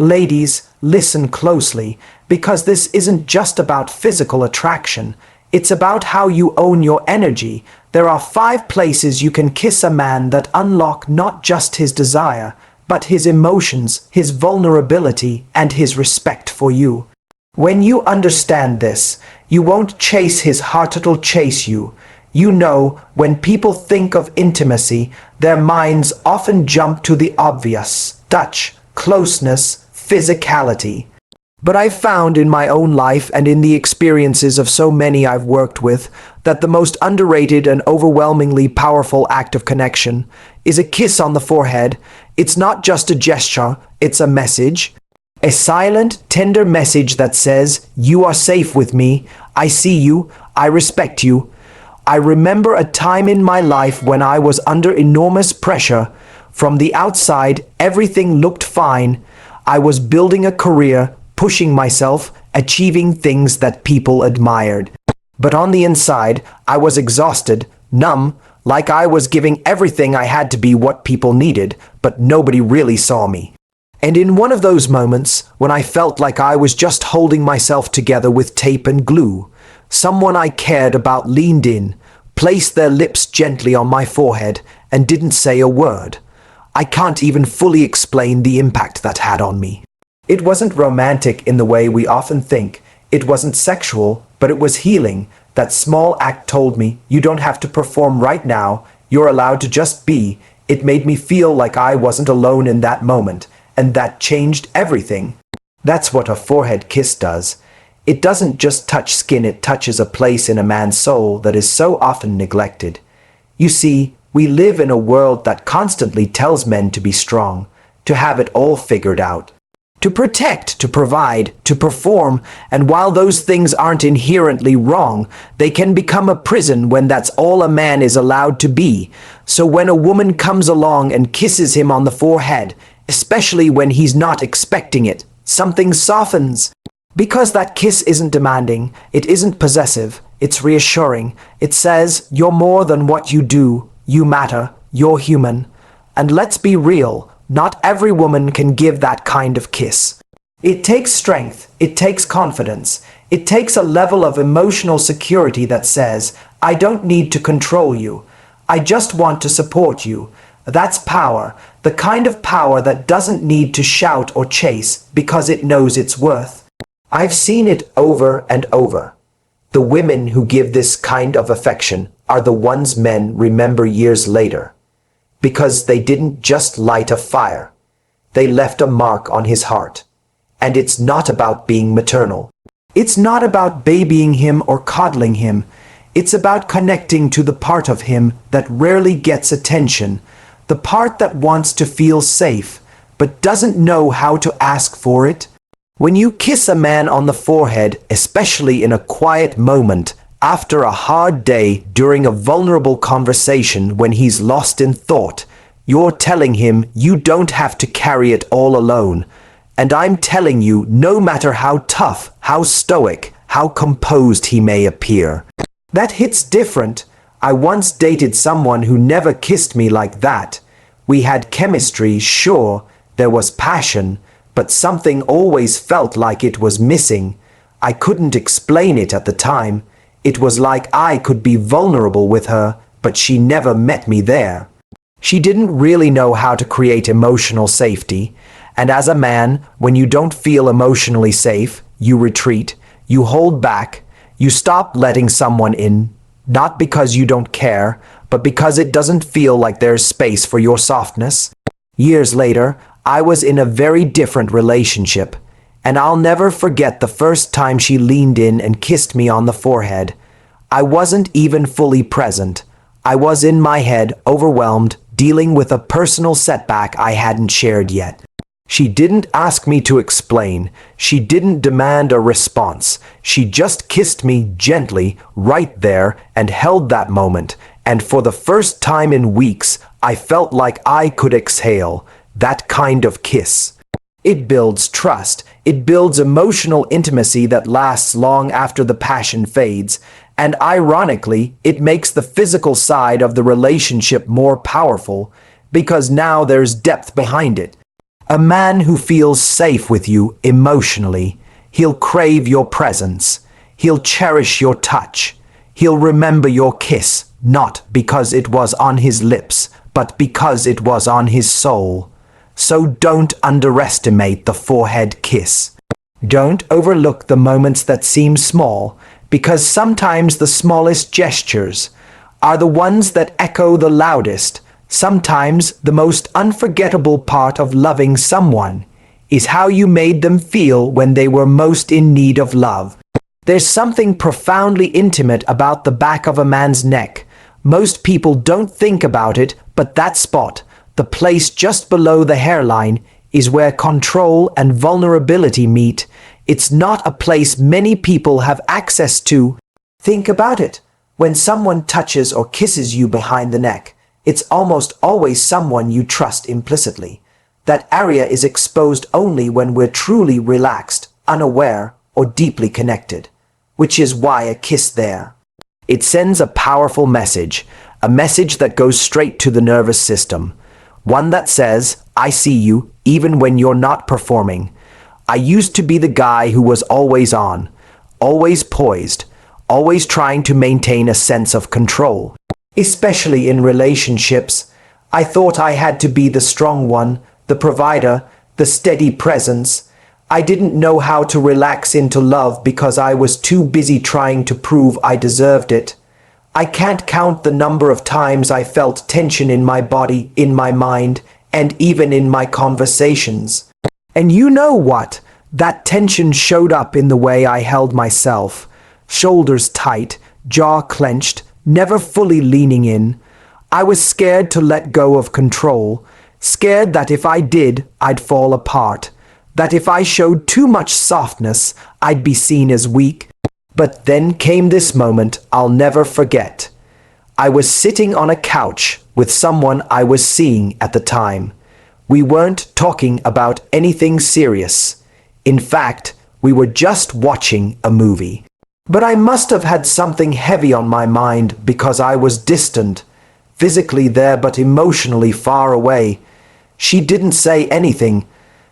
Ladies, listen closely, because this isn't just about physical attraction. It's about how you own your energy. There are 5 places you can kiss a man that unlock not just his desire, but his emotions, his vulnerability, and his respect for you. When you understand this, you won't chase his heart, it'll chase you. You know, when people think of intimacy, their minds often jump to the obvious: touch, closeness, physicality. But I've found in my own life and in the experiences of so many I've worked with that the most underrated and overwhelmingly powerful act of connection is a kiss on the forehead. It's not just a gesture, it's a message. A silent, tender message that says, "You are safe with me, I see you, I respect you." I remember a time in my life when I was under enormous pressure. From the outside, everything looked fine. I was building a career, pushing myself, achieving things that people admired. But on the inside, I was exhausted, numb, like I was giving everything I had to be what people needed, but nobody really saw me. And in one of those moments, when I felt like I was just holding myself together with tape and glue, someone I cared about leaned in, placed their lips gently on my forehead, and didn't say a word. I can't even fully explain the impact that had on me. It wasn't romantic in the way we often think. It wasn't sexual, but it was healing. That small act told me, you don't have to perform right now. You're allowed to just be. It made me feel like I wasn't alone in that moment, and that changed everything. That's what a forehead kiss does. It doesn't just touch skin, it touches a place in a man's soul that is so often neglected. You see, we live in a world that constantly tells men to be strong, to have it all figured out, to protect, to provide, to perform, and while those things aren't inherently wrong, they can become a prison when that's all a man is allowed to be. So when a woman comes along and kisses him on the forehead, especially when he's not expecting it, something softens. Because that kiss isn't demanding, it isn't possessive, it's reassuring. It says, you're more than what you do. You matter, you're human. And let's be real, not every woman can give that kind of kiss. It takes strength, it takes confidence, it takes a level of emotional security that says, I don't need to control you, I just want to support you. That's power, the kind of power that doesn't need to shout or chase because it knows its worth. I've seen it over and over. The women who give this kind of affection are the ones men remember years later, because they didn't just light a fire, they left a mark on his heart. And it's not about being maternal. It's not about babying him or coddling him. It's about connecting to the part of him that rarely gets attention, the part that wants to feel safe, but doesn't know how to ask for it. When you kiss a man on the forehead, especially in a quiet moment, after a hard day, during a vulnerable conversation when he's lost in thought, you're telling him you don't have to carry it all alone. And I'm telling you, no matter how tough, how stoic, how composed he may appear. That hits different. I once dated someone who never kissed me like that. We had chemistry, sure, there was passion, but something always felt like it was missing. I couldn't explain it at the time. It was like I could be vulnerable with her, but she never met me there. She didn't really know how to create emotional safety, and as a man, when you don't feel emotionally safe, you retreat, you hold back, you stop letting someone in, not because you don't care, but because it doesn't feel like there's space for your softness. Years later, I was in a very different relationship, and I'll never forget the first time she leaned in and kissed me on the forehead. I wasn't even fully present. I was in my head, overwhelmed, dealing with a personal setback I hadn't shared yet. She didn't ask me to explain. She didn't demand a response. She just kissed me gently, right there, and held that moment. And for the first time in weeks, I felt like I could exhale. That kind of kiss. It builds trust. It builds emotional intimacy that lasts long after the passion fades. And ironically, it makes the physical side of the relationship more powerful, because now there's depth behind it. A man who feels safe with you emotionally. He'll crave your presence. He'll cherish your touch. He'll remember your kiss, not because it was on his lips, but because it was on his soul. So don't underestimate the forehead kiss. Don't overlook the moments that seem small, because sometimes the smallest gestures are the ones that echo the loudest. Sometimes the most unforgettable part of loving someone is how you made them feel when they were most in need of love. There's something profoundly intimate about the back of a man's neck. Most people don't think about it, but that spot, the place just below the hairline, is where control and vulnerability meet. It's not a place many people have access to. Think about it. When someone touches or kisses you behind the neck, it's almost always someone you trust implicitly. That area is exposed only when we're truly relaxed, unaware, or deeply connected, which is why a kiss there. It sends a powerful message, a message that goes straight to the nervous system. One that says, I see you, even when you're not performing. I used to be the guy who was always on, always poised, always trying to maintain a sense of control. Especially in relationships, I thought I had to be the strong one, the provider, the steady presence. I didn't know how to relax into love because I was too busy trying to prove I deserved it. I can't count the number of times I felt tension in my body, in my mind, and even in my conversations. And you know what? That tension showed up in the way I held myself. Shoulders tight, jaw clenched, never fully leaning in. I was scared to let go of control, scared that if I did, I'd fall apart, that if I showed too much softness, I'd be seen as weak. But then came this moment I'll never forget. I was sitting on a couch with someone I was seeing at the time. We weren't talking about anything serious. In fact, we were just watching a movie. But I must have had something heavy on my mind because I was distant, physically there but emotionally far away. She didn't say anything.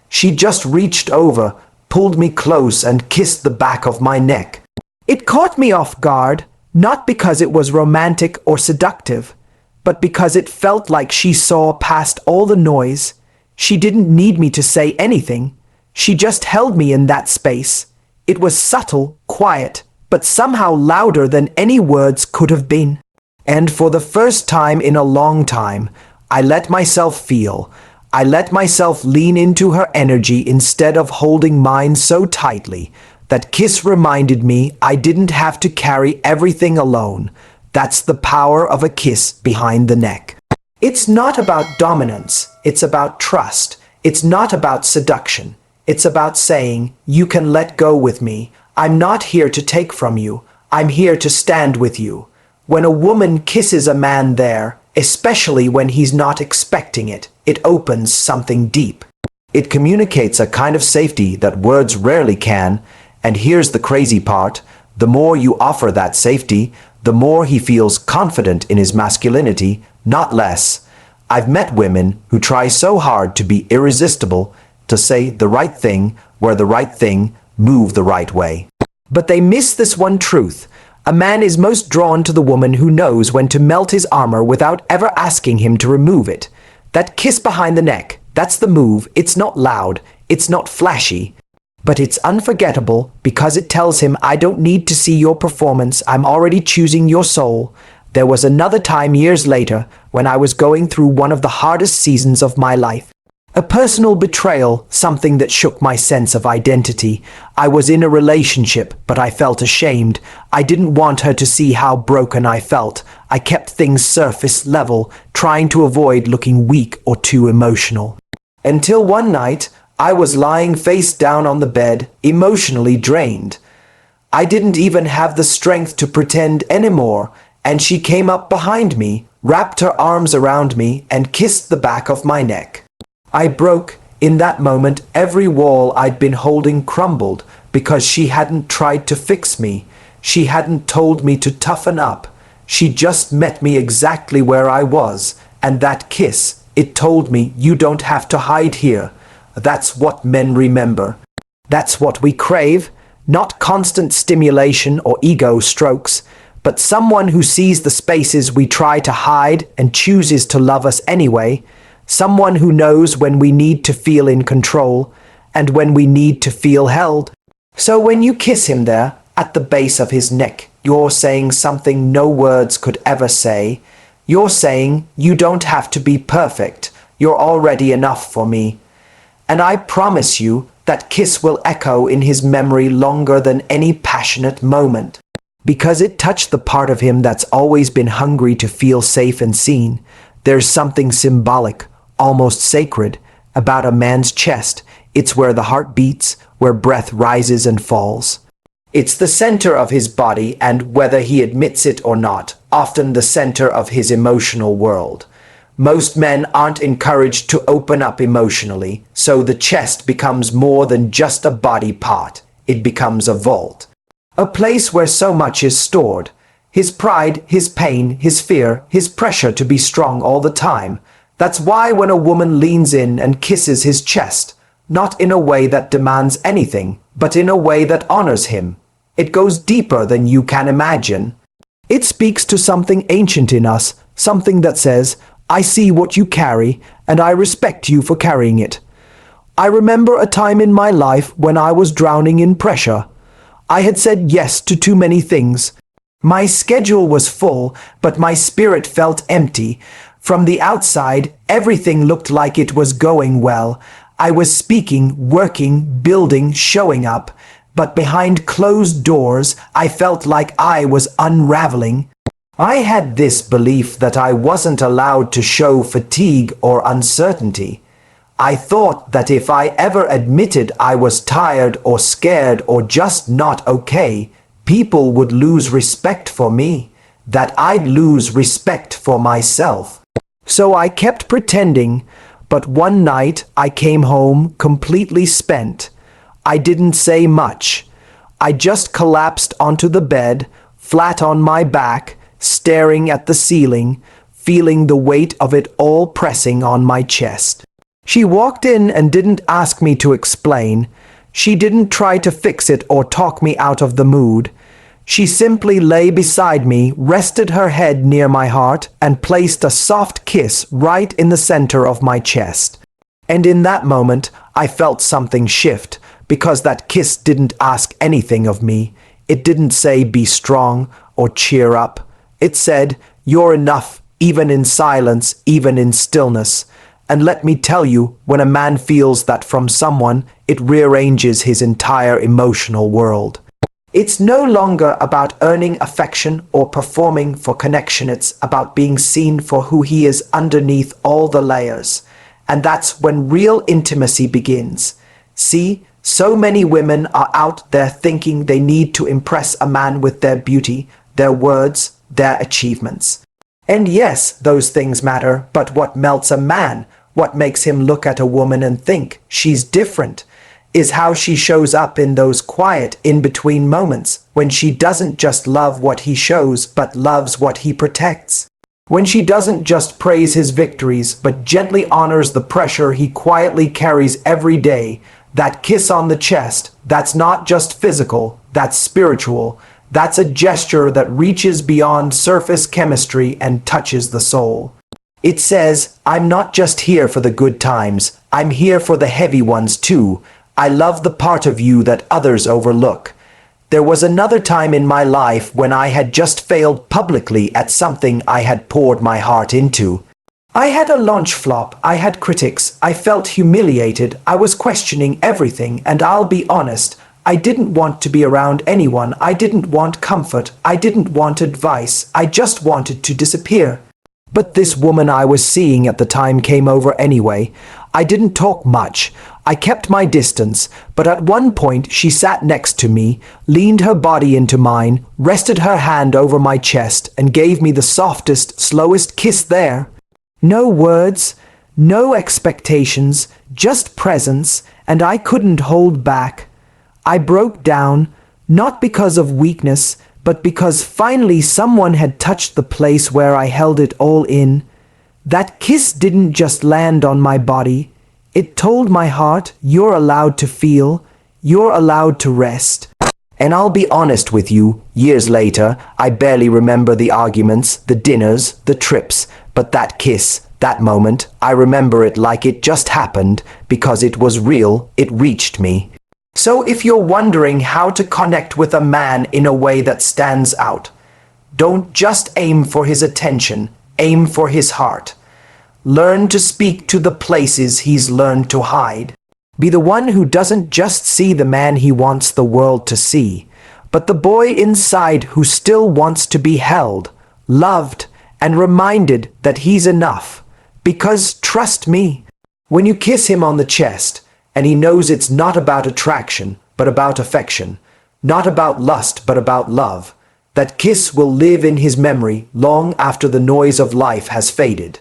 She just reached over, pulled me close and kissed the back of my neck. It caught me off guard, not because it was romantic or seductive, but because it felt like she saw past all the noise. She didn't need me to say anything. She just held me in that space. It was subtle, quiet, but somehow louder than any words could have been. And for the first time in a long time, I let myself feel. I let myself lean into her energy instead of holding mine so tightly. That kiss reminded me I didn't have to carry everything alone. That's the power of a kiss behind the neck. It's not about dominance. It's about trust. It's not about seduction. It's about saying, you can let go with me. I'm not here to take from you. I'm here to stand with you. When a woman kisses a man there, especially when he's not expecting it, it opens something deep. It communicates a kind of safety that words rarely can. And here's the crazy part. The more you offer that safety, the more he feels confident in his masculinity, not less. I've met women who try so hard to be irresistible, to say the right thing, where the right thing, move the right way. But they miss this one truth. A man is most drawn to the woman who knows when to melt his armor without ever asking him to remove it. That kiss behind the neck, that's the move. It's not loud, it's not flashy, but it's unforgettable because it tells him, I don't need to see your performance, I'm already choosing your soul. There was another time years later when I was going through one of the hardest seasons of my life. A personal betrayal, something that shook my sense of identity. I was in a relationship, but I felt ashamed. I didn't want her to see how broken I felt. I kept things surface level, trying to avoid looking weak or too emotional. Until one night, I was lying face down on the bed, emotionally drained. I didn't even have the strength to pretend anymore, and she came up behind me, wrapped her arms around me, and kissed the back of my neck. I broke. In that moment, every wall I'd been holding crumbled because she hadn't tried to fix me. She hadn't told me to toughen up. She just met me exactly where I was, and that kiss, it told me, you don't have to hide here. That's what men remember. That's what we crave, not constant stimulation or ego strokes, but someone who sees the spaces we try to hide and chooses to love us anyway, someone who knows when we need to feel in control and when we need to feel held. So when you kiss him there, at the base of his neck, you're saying something no words could ever say. You're saying you don't have to be perfect. You're already enough for me. And I promise you that kiss will echo in his memory longer than any passionate moment. Because it touched the part of him that's always been hungry to feel safe and seen. There's something symbolic, almost sacred, about a man's chest. It's where the heart beats, where breath rises and falls. It's the center of his body and, whether he admits it or not, often the center of his emotional world. Most men aren't encouraged to open up emotionally, so the chest becomes more than just a body part. It becomes a vault. A place where so much is stored. His pride, his pain, his fear, his pressure to be strong all the time. That's why when a woman leans in and kisses his chest, not in a way that demands anything, but in a way that honors him, it goes deeper than you can imagine. It speaks to something ancient in us, something that says, I see what you carry, and I respect you for carrying it. I remember a time in my life when I was drowning in pressure. I had said yes to too many things. My schedule was full, but my spirit felt empty. From the outside, everything looked like it was going well. I was speaking, working, building, showing up. But behind closed doors, I felt like I was unraveling. I had this belief that I wasn't allowed to show fatigue or uncertainty. I thought that if I ever admitted I was tired or scared or just not okay, people would lose respect for me, that I'd lose respect for myself. So I kept pretending, but one night I came home completely spent. I didn't say much. I just collapsed onto the bed, flat on my back, staring at the ceiling, feeling the weight of it all pressing on my chest. She walked in and didn't ask me to explain. She didn't try to fix it or talk me out of the mood. She simply lay beside me, rested her head near my heart, and placed a soft kiss right in the center of my chest. And in that moment, I felt something shift, because that kiss didn't ask anything of me. It didn't say be strong or cheer up. It said, you're enough, even in silence, even in stillness. And let me tell you, when a man feels that from someone, it rearranges his entire emotional world. It's no longer about earning affection or performing for connection. It's about being seen for who he is underneath all the layers. And that's when real intimacy begins. See, so many women are out there thinking they need to impress a man with their beauty, their words, their achievements. And yes, those things matter, but what melts a man, what makes him look at a woman and think she's different, is how she shows up in those quiet in-between moments, when she doesn't just love what he shows, but loves what he protects. When she doesn't just praise his victories, but gently honors the pressure he quietly carries every day. That kiss on the chest, that's not just physical, that's spiritual. That's a gesture that reaches beyond surface chemistry and touches the soul. It says, I'm not just here for the good times, I'm here for the heavy ones too. I love the part of you that others overlook. There was another time in my life when I had just failed publicly at something I had poured my heart into. I had a launch flop, I had critics, I felt humiliated, I was questioning everything, and I'll be honest, I didn't want to be around anyone, I didn't want comfort, I didn't want advice, I just wanted to disappear. But this woman I was seeing at the time came over anyway. I didn't talk much. I kept my distance, but at one point she sat next to me, leaned her body into mine, rested her hand over my chest, and gave me the softest, slowest kiss there. No words, no expectations, just presence, and I couldn't hold back. I broke down, not because of weakness, but because finally someone had touched the place where I held it all in. That kiss didn't just land on my body, It told my heart, you're allowed to feel, you're allowed to rest. And I'll be honest with you, years later, I barely remember the arguments, the dinners, the trips, but that kiss, that moment, I remember it like it just happened, because it was real, it reached me. So if you're wondering how to connect with a man in a way that stands out, don't just aim for his attention, aim for his heart. Learn to speak to the places he's learned to hide. Be the one who doesn't just see the man he wants the world to see, but the boy inside who still wants to be held, loved, and reminded that he's enough. Because trust me, when you kiss him on the chest, and he knows it's not about attraction, but about affection, not about lust, but about love, that kiss will live in his memory long after the noise of life has faded.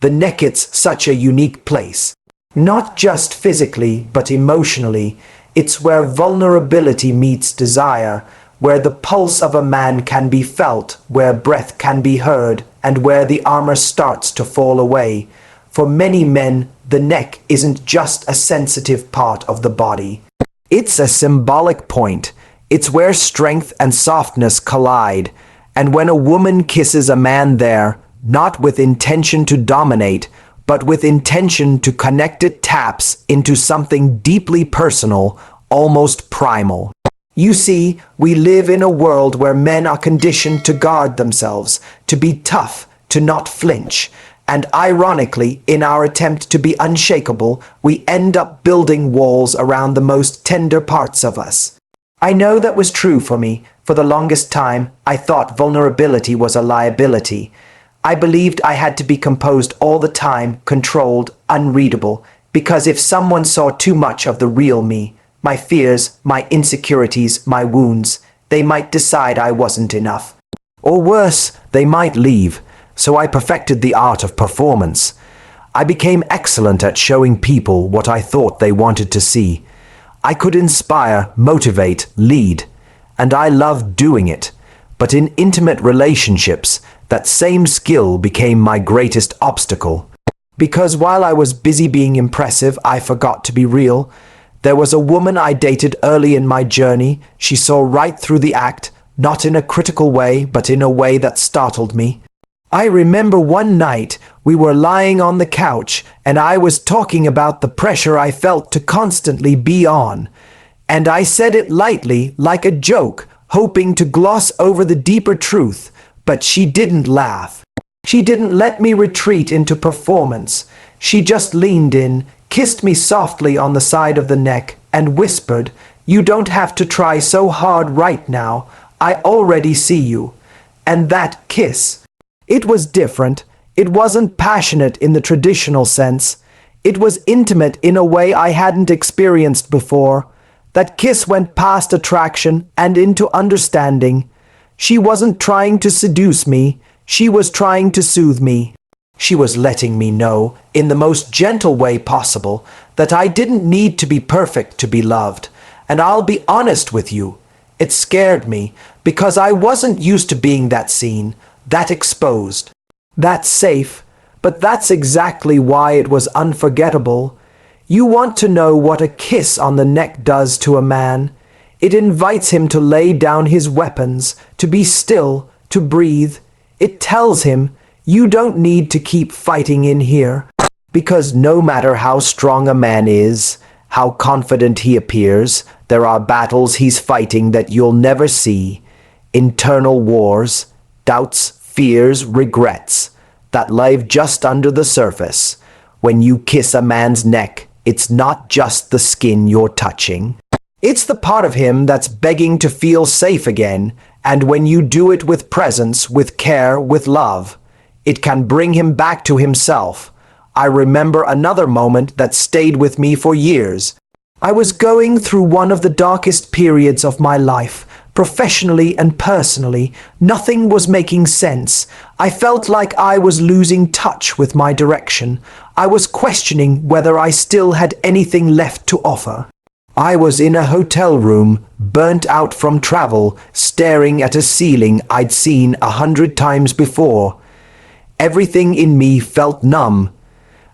The neck, it's such a unique place. Not just physically, but emotionally. It's where vulnerability meets desire, where the pulse of a man can be felt, where breath can be heard, and where the armor starts to fall away. For many men, the neck isn't just a sensitive part of the body. It's a symbolic point. It's where strength and softness collide. And when a woman kisses a man there, not with intention to dominate, but with intention to connect, it taps into something deeply personal, almost primal. You see, we live in a world where men are conditioned to guard themselves, to be tough, to not flinch. And ironically, in our attempt to be unshakable, we end up building walls around the most tender parts of us. I know that was true for me. For the longest time, I thought vulnerability was a liability. I believed I had to be composed all the time, controlled, unreadable, because if someone saw too much of the real me, my fears, my insecurities, my wounds, they might decide I wasn't enough. Or worse, they might leave. So I perfected the art of performance. I became excellent at showing people what I thought they wanted to see. I could inspire, motivate, lead, and I loved doing it. But in intimate relationships, that same skill became my greatest obstacle. Because while I was busy being impressive, I forgot to be real. There was a woman I dated early in my journey. She saw right through the act, not in a critical way, but in a way that startled me. I remember one night we were lying on the couch and I was talking about the pressure I felt to constantly be on. And I said it lightly, like a joke, hoping to gloss over the deeper truth. But she didn't laugh. She didn't let me retreat into performance. She just leaned in, kissed me softly on the side of the neck, and whispered, "You don't have to try so hard right now. I already see you." And that kiss, it was different. It wasn't passionate in the traditional sense. It was intimate in a way I hadn't experienced before. That kiss went past attraction and into understanding. She wasn't trying to seduce me. She was trying to soothe me. She was letting me know, in the most gentle way possible, that I didn't need to be perfect to be loved. And I'll be honest with you, it scared me, because I wasn't used to being that seen, that exposed, that safe. But that's exactly why it was unforgettable. You want to know what a kiss on the neck does to a man? It invites him to lay down his weapons, to be still, to breathe. It tells him, you don't need to keep fighting in here. Because no matter how strong a man is, how confident he appears, there are battles he's fighting that you'll never see. Internal wars, doubts, fears, regrets, that live just under the surface. When you kiss a man's neck, it's not just the skin you're touching. It's the part of him that's begging to feel safe again, and when you do it with presence, with care, with love, it can bring him back to himself. I remember another moment that stayed with me for years. I was going through one of the darkest periods of my life, professionally and personally. Nothing was making sense. I felt like I was losing touch with my direction. I was questioning whether I still had anything left to offer. I was in a hotel room, burnt out from travel, staring at a ceiling I'd seen 100 times before. Everything in me felt numb,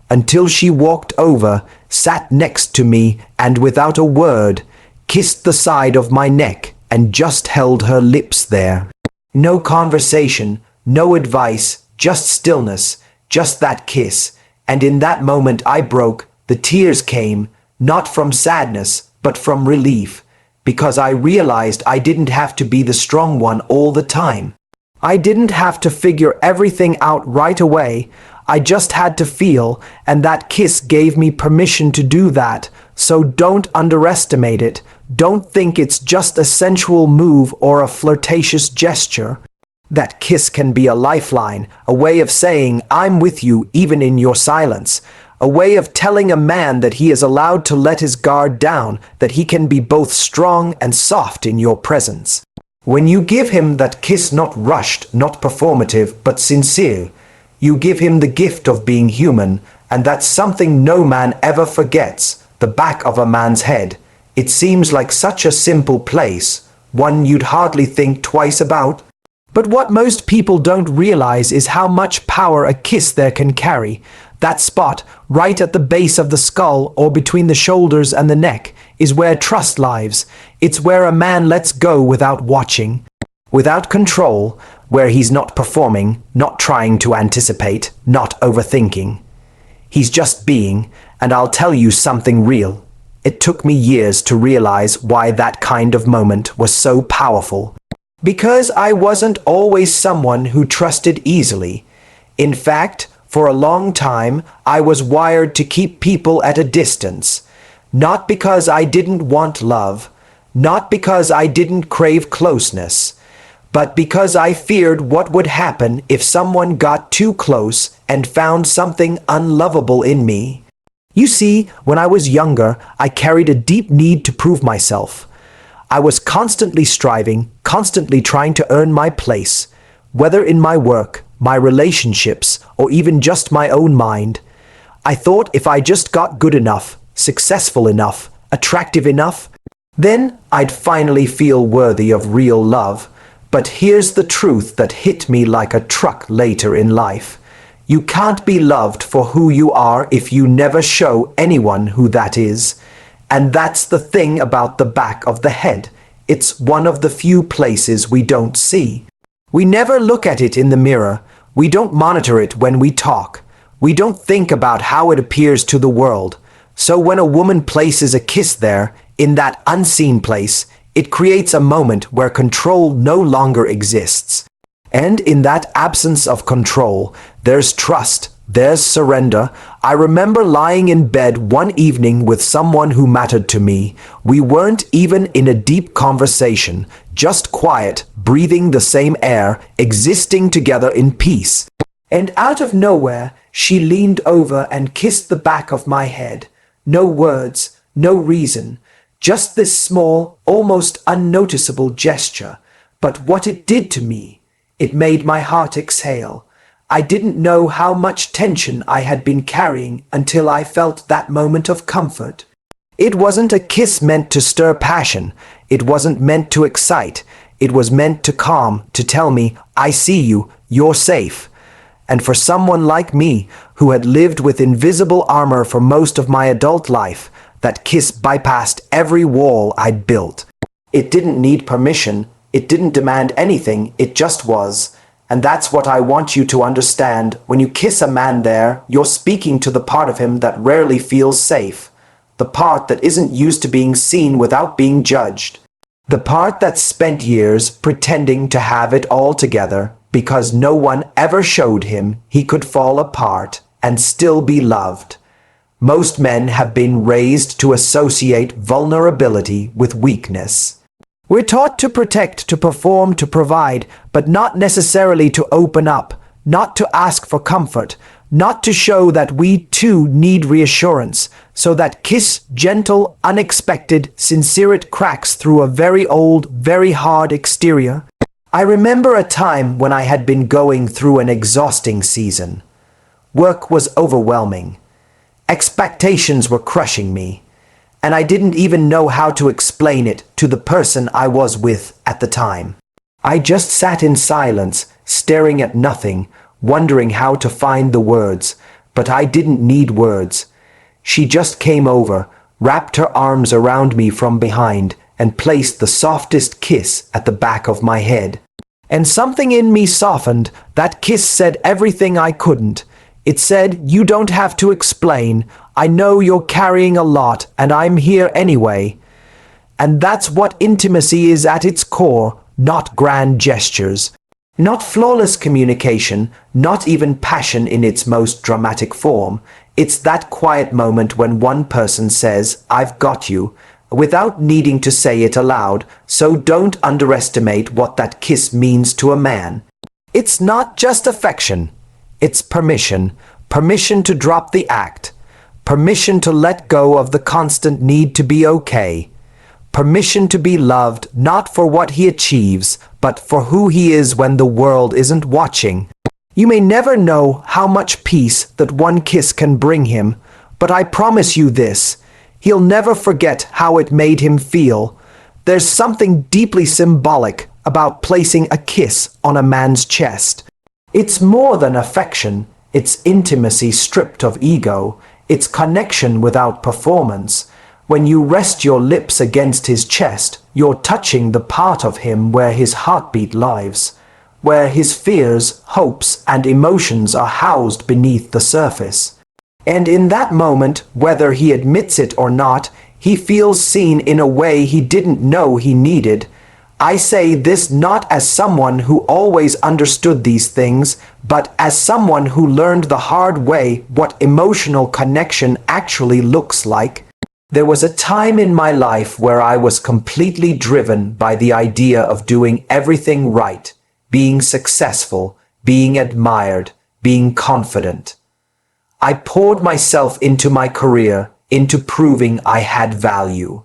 until she walked over, sat next to me, and without a word, kissed the side of my neck and just held her lips there. No conversation, no advice, just stillness, just that kiss. And in that moment I broke. The tears came, not from sadness, but from relief, because I realized I didn't have to be the strong one all the time. I didn't have to figure everything out right away. I just had to feel, and that kiss gave me permission to do that. So don't underestimate it. Don't think it's just a sensual move or a flirtatious gesture. That kiss can be a lifeline, a way of saying, I'm with you even in your silence. A way of telling a man that he is allowed to let his guard down, that he can be both strong and soft in your presence. When you give him that kiss, not rushed, not performative, but sincere, you give him the gift of being human, and that's something no man ever forgets, the back of a man's head. It seems like such a simple place, one you'd hardly think twice about. But what most people don't realize is how much power a kiss there can carry. That spot, right at the base of the skull or between the shoulders and the neck, is where trust lives. It's where a man lets go without watching, without control, where he's not performing, not trying to anticipate, not overthinking. He's just being, and I'll tell you something real. It took me years to realize why that kind of moment was so powerful. Because I wasn't always someone who trusted easily. In fact, for a long time, I was wired to keep people at a distance. Not because I didn't want love, not because I didn't crave closeness, but because I feared what would happen if someone got too close and found something unlovable in me. You see, when I was younger, I carried a deep need to prove myself. I was constantly striving, constantly trying to earn my place, whether in my work, my relationships, or even just my own mind. I thought if I just got good enough, successful enough, attractive enough, then I'd finally feel worthy of real love. But here's the truth that hit me like a truck later in life. You can't be loved for who you are if you never show anyone who that is. And that's the thing about the back of the head. It's one of the few places we don't see. We never look at it in the mirror. We don't monitor it when we talk. We don't think about how it appears to the world. So when a woman places a kiss there, in that unseen place, it creates a moment where control no longer exists. And in that absence of control, there's trust, there's surrender. I remember lying in bed one evening with someone who mattered to me. We weren't even in a deep conversation, just quiet, breathing the same air, existing together in peace. And out of nowhere, she leaned over and kissed the back of my head. No words, no reason, just this small, almost unnoticeable gesture. But what it did to me, it made my heart exhale. I didn't know how much tension I had been carrying until I felt that moment of comfort. It wasn't a kiss meant to stir passion. It wasn't meant to excite. It was meant to calm, to tell me, I see you, you're safe. And for someone like me, who had lived with invisible armor for most of my adult life, that kiss bypassed every wall I'd built. It didn't need permission. It didn't demand anything. It just was. And that's what I want you to understand. When you kiss a man there, you're speaking to the part of him that rarely feels safe. The part that isn't used to being seen without being judged. The part that spent years pretending to have it all together because no one ever showed him he could fall apart and still be loved. Most men have been raised to associate vulnerability with weakness. We're taught to protect, to perform, to provide, but not necessarily to open up, not to ask for comfort, not to show that we too need reassurance. So that kiss, gentle, unexpected, sincere, it cracks through a very old, very hard exterior. I remember a time when I had been going through an exhausting season. Work was overwhelming. Expectations were crushing me, and I didn't even know how to explain it to the person I was with at the time. I just sat in silence, staring at nothing, wondering how to find the words, but I didn't need words. She just came over, wrapped her arms around me from behind, and placed the softest kiss at the back of my head. And something in me softened. That kiss said everything I couldn't. It said, "You don't have to explain. I know you're carrying a lot, and I'm here anyway." And that's what intimacy is at its core, not grand gestures. Not flawless communication, not even passion in its most dramatic form. It's that quiet moment when one person says, "I've got you," without needing to say it aloud, so don't underestimate what that kiss means to a man. It's not just affection. It's permission. Permission to drop the act. Permission to let go of the constant need to be okay. Permission to be loved not for what he achieves, but for who he is when the world isn't watching. You may never know how much peace that one kiss can bring him, but I promise you this, he'll never forget how it made him feel. There's something deeply symbolic about placing a kiss on a man's chest. It's more than affection, it's intimacy stripped of ego, it's connection without performance. When you rest your lips against his chest, you're touching the part of him where his heartbeat lives, where his fears, hopes, and emotions are housed beneath the surface. And in that moment, whether he admits it or not, he feels seen in a way he didn't know he needed. I say this not as someone who always understood these things, but as someone who learned the hard way what emotional connection actually looks like. There was a time in my life where I was completely driven by the idea of doing everything right, being successful, being admired, being confident. I poured myself into my career, into proving I had value.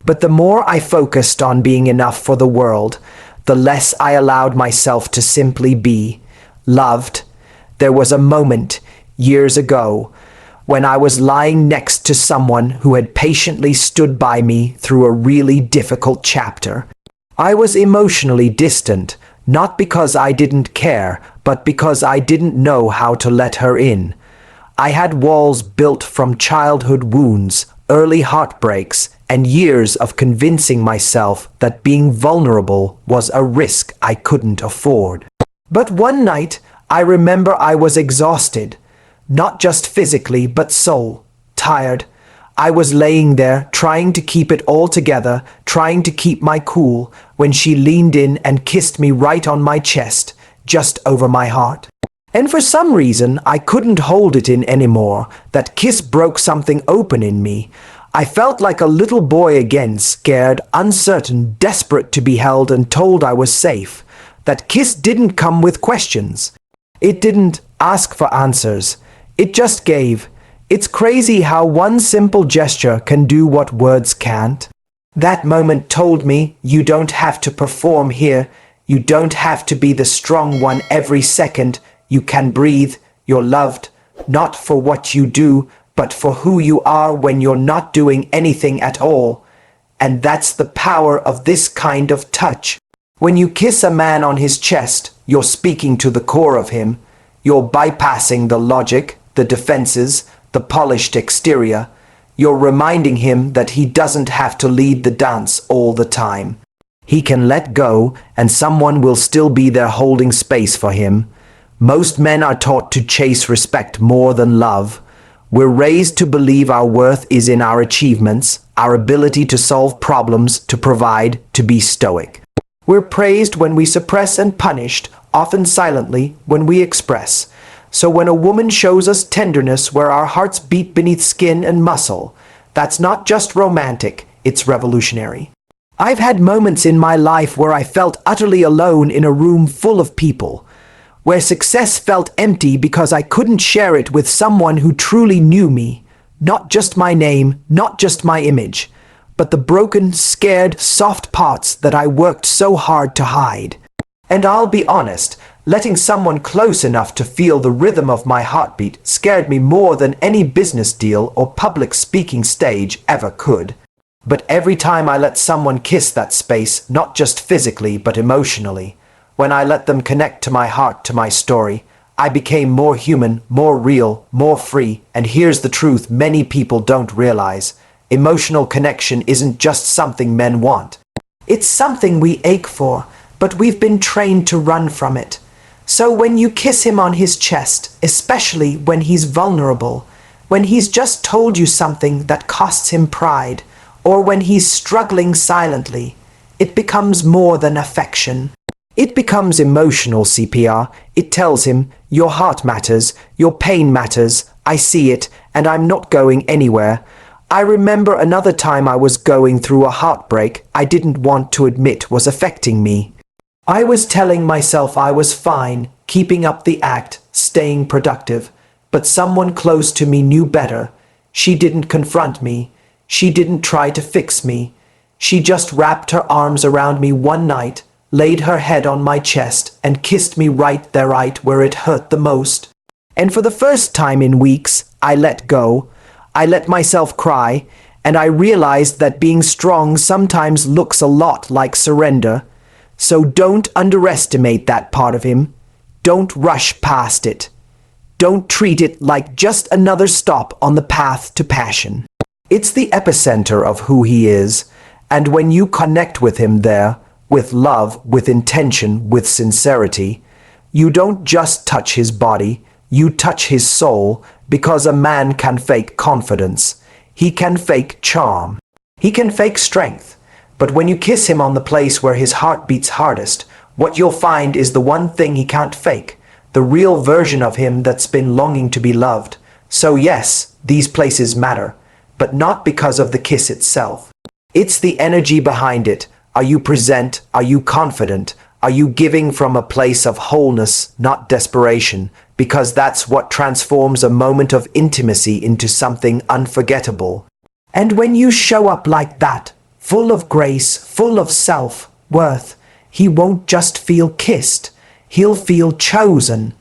But the more I focused on being enough for the world, the less I allowed myself to simply be loved. There was a moment, years ago, when I was lying next to someone who had patiently stood by me through a really difficult chapter. I was emotionally distant, not because I didn't care, but because I didn't know how to let her in. I had walls built from childhood wounds, early heartbreaks, and years of convincing myself that being vulnerable was a risk I couldn't afford. But one night, I remember I was exhausted. Not just physically, but soul, tired. I was laying there, trying to keep it all together, trying to keep my cool, when she leaned in and kissed me right on my chest, just over my heart. And for some reason, I couldn't hold it in anymore. That kiss broke something open in me. I felt like a little boy again, scared, uncertain, desperate to be held and told I was safe. That kiss didn't come with questions. It didn't ask for answers. It just gave. It's crazy how one simple gesture can do what words can't. That moment told me, you don't have to perform here. You don't have to be the strong one every second. You can breathe. You're loved, not for what you do, but for who you are when you're not doing anything at all. And that's the power of this kind of touch. When you kiss a man on his chest, you're speaking to the core of him. You're bypassing the logic, the defenses, the polished exterior. You're reminding him that he doesn't have to lead the dance all the time. He can let go, and someone will still be there holding space for him. Most men are taught to chase respect more than love. We're raised to believe our worth is in our achievements, our ability to solve problems, to provide, to be stoic. We're praised when we suppress and punished, often silently, when we express. So when a woman shows us tenderness where our hearts beat beneath skin and muscle, that's not just romantic, it's revolutionary. I've had moments in my life where I felt utterly alone in a room full of people, where success felt empty because I couldn't share it with someone who truly knew me, not just my name, not just my image, but the broken, scared, soft parts that I worked so hard to hide. And I'll be honest, letting someone close enough to feel the rhythm of my heartbeat scared me more than any business deal or public speaking stage ever could. But every time I let someone kiss that space, not just physically but emotionally, when I let them connect to my heart, to my story, I became more human, more real, more free, and here's the truth many people don't realize. Emotional connection isn't just something men want. It's something we ache for, but we've been trained to run from it. So when you kiss him on his chest, especially when he's vulnerable, when he's just told you something that costs him pride, or when he's struggling silently, it becomes more than affection. It becomes emotional CPR. It tells him, your heart matters, your pain matters, I see it, and I'm not going anywhere. I remember another time I was going through a heartbreak I didn't want to admit was affecting me. I was telling myself I was fine, keeping up the act, staying productive, but someone close to me knew better. She didn't confront me. She didn't try to fix me. She just wrapped her arms around me one night, laid her head on my chest, and kissed me right where it hurt the most. And for the first time in weeks, I let go. I let myself cry, and I realized that being strong sometimes looks a lot like surrender. So don't underestimate that part of him. Don't rush past it. Don't treat it like just another stop on the path to passion. It's the epicenter of who he is, and when you connect with him there, with love, with intention, with sincerity, you don't just touch his body, you touch his soul, because a man can fake confidence. He can fake charm. He can fake strength. But when you kiss him on the place where his heart beats hardest, what you'll find is the one thing he can't fake, the real version of him that's been longing to be loved. So yes, these places matter, but not because of the kiss itself. It's the energy behind it. Are you present? Are you confident? Are you giving from a place of wholeness, not desperation? Because that's what transforms a moment of intimacy into something unforgettable. And when you show up like that, full of grace, full of self-worth, he won't just feel kissed, he'll feel chosen.